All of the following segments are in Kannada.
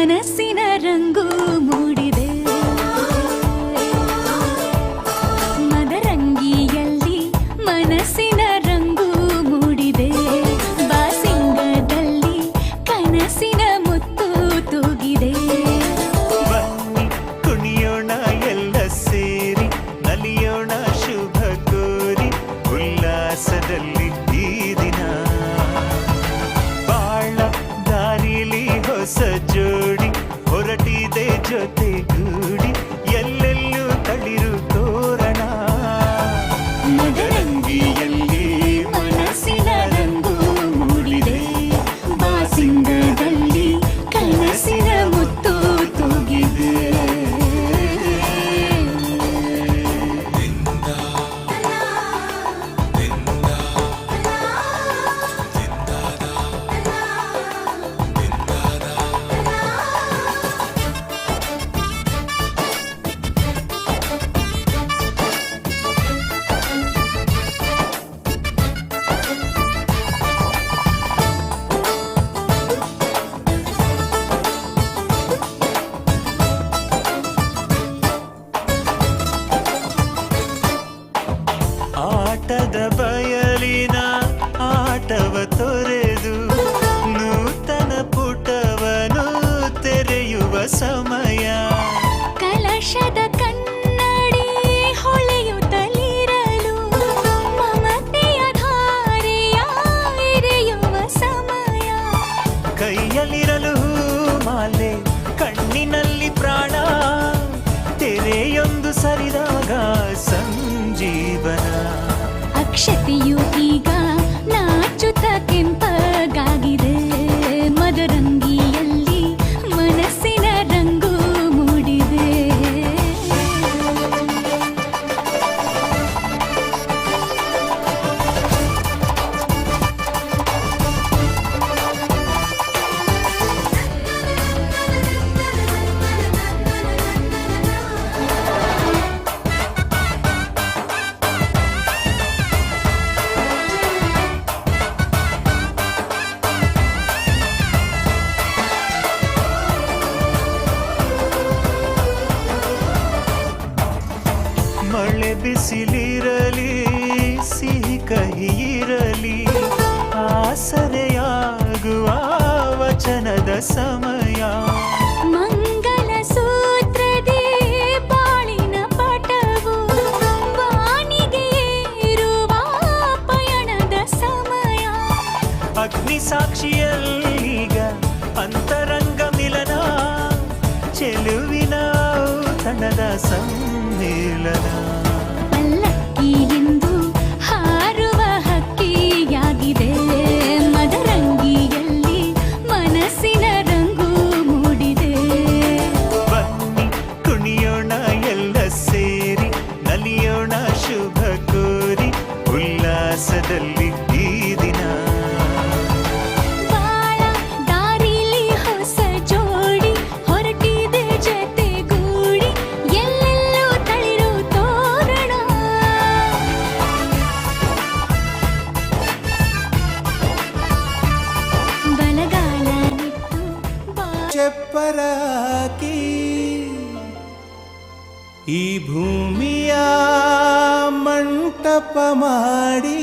ಮನಸ್ಸಿನ ರಂಗು ಮೂಡಿದೆ. ಮದರಂಗಿಯಲ್ಲಿ ಮನಸ್ಸಿನ ರಂಗು ಮೂಡಿದೆ. ಬಾಸಿಂಗದಲ್ಲಿ ಕನಸಿನ ಮುತ್ತು ತೂಗಿದೆ. ಬನ್ನಿ ಕುಣಿಯೋಣ ಎಲ್ಲ ಸೇರಿ, ನಲಿಯೋಣ ಶುಭ ಕೋರಿ, ಉಲ್ಲಾಸದಲ್ಲಿ ಈ ದಿನ. ಬಾಳ ದಾರಿಲಿ ಹೊಸ ಜೋಡಿ ಹೊರಟಿದೆ ಜೊತೆಗೂಡಿ, ಎಲ್ಲೆಲ್ಲೂ ತಳಿರು ತೋರಣ. ಮದರಂಗಿಯಲ್ಲಿ ಮನಸ್ಸಿನ ರಂಗು ಮೂಡಿದೆ. ಬಾಸಿಂಗದಲ್ಲಿ ಕನಸಿನ ಮುತ್ತು ತೂಗಿದೆ. ಆಟದ ಬಯಲಿನ ಆಟವ ತೊರೆದು ನೂತನ ಪುಟವನು ತೆರೆಯುವ ಸಮಯ. ಕಲಶದ ಕನ್ನಡಿ ಹೊಳೆಯುತ್ತಲಿರಲು ಮಮತೆಯ ಧಾರೆಯ ಎರೆಯುವ ಸಮಯ. ಕೈಯಲ್ಲಿರಲು ಮಾಲೆ, ಕಣ್ಣಿನಲ್ಲಿ ಪ್ರಾಣ, ತೆರೆಯೊಂದು ಸರಿದಾಗ ಸಂಜೀವನ. ಅಕ್ಷತೆಯು ಈಗ ನಾಚುತ್ತ ಕೆಂಪಗಾಗಿದೆ. ಮದರಂಗಿಯಲ್ಲಿ ಮನಸ್ಸಿನ ರಂಗು ಮೂಡಿದೆ. ಮಳೆ ಬಿಸಿಲಿರಲಿ, ಸಿಹಿ ಕಹಿ ಇರಲಿ, ಆಸರೆಯಾಗುವ ವಚನದ ಸಮಯ. ಮಂಗಲ ಸೂತ್ರದಿ ಬಾಳಿನ ಪಟವು ಬಾನಿಗೆ ಏರುವ ಪಯಣದ ಸಮಯ. ಅಗ್ನಿ ಸಾಕ್ಷಿಯಲ್ಲೀಗ ಅಂತರಂಗ ಮಿಲನ, ಚೆಲುವಿನ ಔತಣದ ಸಮ್ಮಿಲನ. ಪಲ್ಲಕ್ಕಿ ಎಂದು ಹಾರುವ ಹಕ್ಕಿಯಾಗಿದೆ. ಮದರಂಗಿಯಲ್ಲಿ ಮನಸ್ಸಿನ ರಂಗು ಮೂಡಿದೆ. ಬನ್ನಿ ಕುಣಿಯೋಣ ಎಲ್ಲ ಸೇರಿ, ನಲಿಯೋಣ ಶುಭ ಕೋರಿ, ಉಲ್ಲಾಸದಲ್ಲಿ ಈ ದಿನ. ಬಾಳ ದಾರಿಲಿ ಹೊಸ ಜೋಡಿ ಹೊರಟಿದೆ ಜೊತೆಗೂಡಿ, ಎಲ್ಲೆಲ್ಲೂ ತಳಿರು ತೋರಣ. ಬಲಗಾಲ ನಿಟ್ಟು ಚೆಪ್ಪರ ಹಾಕಿ ಈ ಭೂಮಿಯ ಮಂಟಪ ಮಾಡಿ,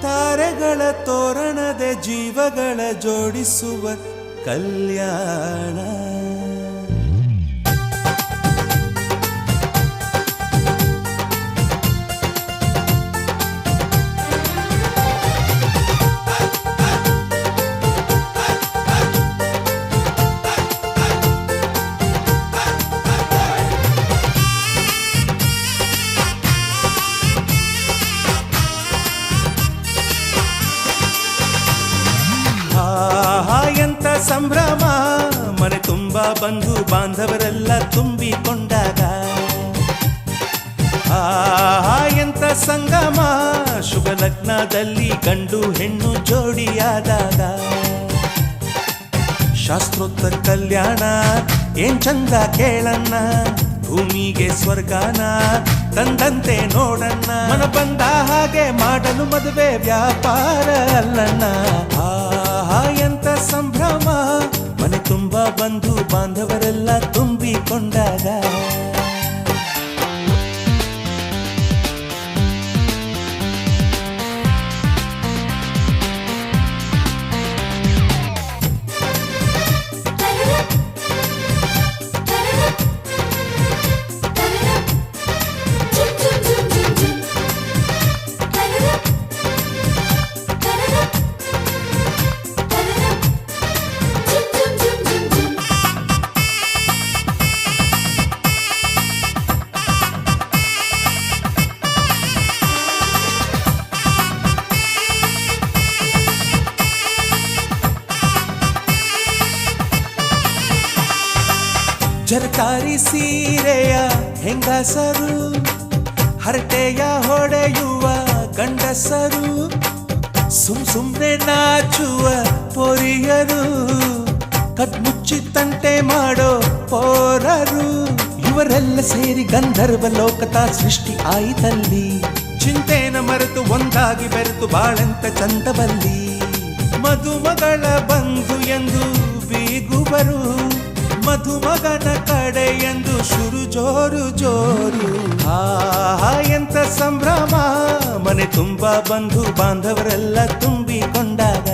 ತಾರೆಗಳ ತೋರಣದೆ ಜೀವಗಳ ಜೋಡಿಸುವ ಕಲ್ಯಾಣ. ಎಂತ ಸಂಭ್ರಮ, ಮನೆ ತುಂಬ ಬಂಧು ಬಾಂಧವರೆಲ್ಲ ತುಂಬಿಕೊಂಡಾಗ. ಎಂತ ಸಂಗಮ, ಶುಭ ಲಗ್ನದಲ್ಲಿ ಗಂಡು ಹೆಣ್ಣು ಜೋಡಿಯಾದಾಗ. ಶಾಸ್ತ್ರೋತ್ತರ ಕಲ್ಯಾಣ ಏನ್ ಚಂದ ಕೇಳಣ್ಣ, ಭೂಮಿಗೆ ಸ್ವರ್ಗಾನ ತಂದಂತೆ ನೋಡಣ್ಣ. ಮನ ಬಂದ ಹಾಗೆ ಮಾಡಲು ಮದುವೆ ವ್ಯಾಪಾರ ಅಲ್ಲಣ್ಣ. ಎಂತ ಸಂಭ್ರಮ, ಮನೆ ತುಂಬ ಬಂಧು ಬಾಂಧವರೆಲ್ಲ ತುಂಬಿಕೊಂಡಾಗ ಜರಕಾರಿ ಸೀರೆಯ ಹೆಂಗಸರು ಹರಟೆಯ ಹೊಡೆಯುವ ಗಂಡಸರು ಸುಮ್ನೆ ನಾಚುವ ಪೊರಿಯರು ಕದ್ಮುಚ್ಚಿ ತಂಟೆ ಮಾಡೋ ಪೋರರು ಇವರೆಲ್ಲ ಸೇರಿ ಗಂಧರ್ವ ಲೋಕದ ಸೃಷ್ಟಿ ಆಯಿತಲ್ಲಿ ಚಿಂತೆನ ಮರೆತು ಒಂದಾಗಿ ಬೆರೆತು ಬಾಳೆಂತ ಚಂದವಲ್ಲಿ ಮದುಮಗಳ ಬಂಧು ಎಂದು ಬೀಗುವರು ಮಧುಮಗನ ಕಡೆ ಎಂದು ಶುರು ಜೋರು ಜೋರು ಎಂತ ಸಂಭ್ರಮ ಮನೆ ತುಂಬ ಬಂಧು ಬಾಂಧವರೆಲ್ಲ ತುಂಬಿಕೊಂಡಾಗ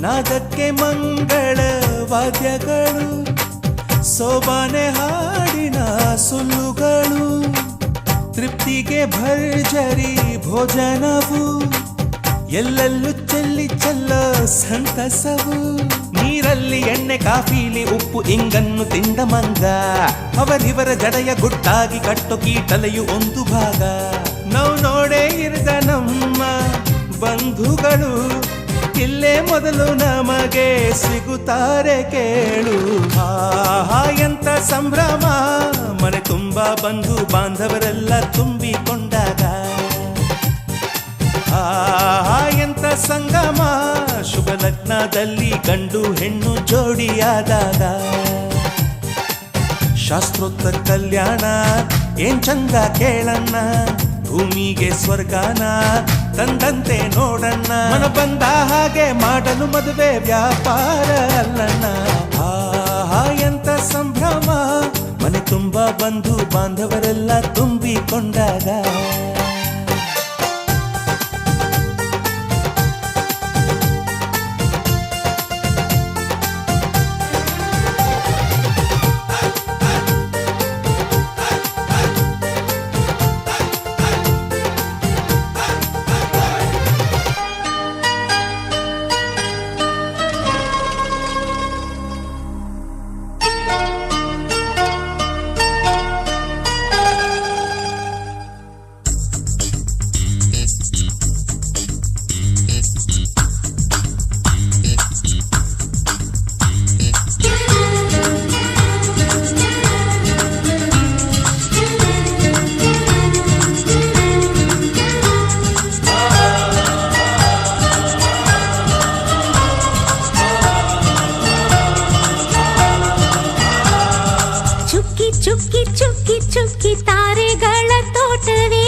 ನಾದಕ್ಕೆ ಮಂಗಳ ವಾದ್ಯಗಳು ಸೋಬಾನೆ ಹಾಡಿನ ಸುಳ್ಳುಗಳು ತೃಪ್ತಿಗೆ ಭರ್ಜರಿ ಭೋಜನವು ಎಲ್ಲೆಲ್ಲೂ ಚೆಲ್ಲೋ ಸಂತಸವು ನೀರಲ್ಲಿ ಎಣ್ಣೆ ಕಾಫಿಲಿ ಉಪ್ಪು ಇಂಗನ್ನು ತಿಂದ ಮಂಗ ಅವರಿವರ ಜಡೆಯ ಗುಟ್ಟಾಗಿ ಕಟ್ಟು ಕೀಟಲೆಯು ಒಂದು ಭಾಗ ನಾವು ನೋಡೇ ಇರದ ನಮ್ಮ ಬಂಧುಗಳು ಇಲ್ಲೇ ಮೊದಲು ನಮಗೆ ಸಿಗುತ್ತಾರೆ ಕೇಳು ಎಂತ ಸಂಭ್ರಮ ಮನೆ ತುಂಬ ಬಂಧು ಬಾಂಧವರೆಲ್ಲ ತುಂಬಿಕೊಂಡಾಗ ಎಂತ ಸಂಗಮ ಶುಭ ಲಗ್ನದಲ್ಲಿ ಗಂಡು ಹೆಣ್ಣು ಜೋಡಿಯಾದಾಗ ಶಾಸ್ತ್ರೋತ್ತರ ಕಲ್ಯಾಣ ಏನ್ ಚಂದ ಕೇಳಣ್ಣ ಭೂಮಿಗೆ ಸ್ವರ್ಗಾನ ತಂದಂತೆ ನೋಡಣ್ಣ ಮನ ಬಂದ ಹಾಗೆ ಮಾಡಲು ಮದುವೆ ವ್ಯಾಪಾರ ಅಲ್ಲಣ್ಣ ಎಂತ ಸಂಭ್ರಮ ಮನೆ ತುಂಬ ಬಂಧು ಬಾಂಧವರೆಲ್ಲ ತುಂಬಿಕೊಂಡಾಗ ಚುಕ್ಕಿ ಚುಕ್ಕಿ ಚುಕ್ಕಿ ತಾರೆಗಳ ತೋಟವೇ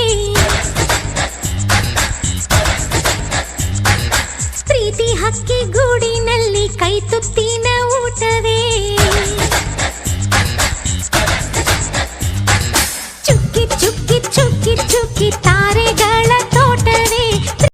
ಪ್ರೀತಿ ಹಕ್ಕಿ ಗೂಡಿನಲ್ಲಿ ಕೈ ತುತ್ತಿನ ಊಟವೇ ಚುಕ್ಕಿ ಚುಕ್ಕಿ ಚುಕ್ಕಿ ಚುಕ್ಕಿ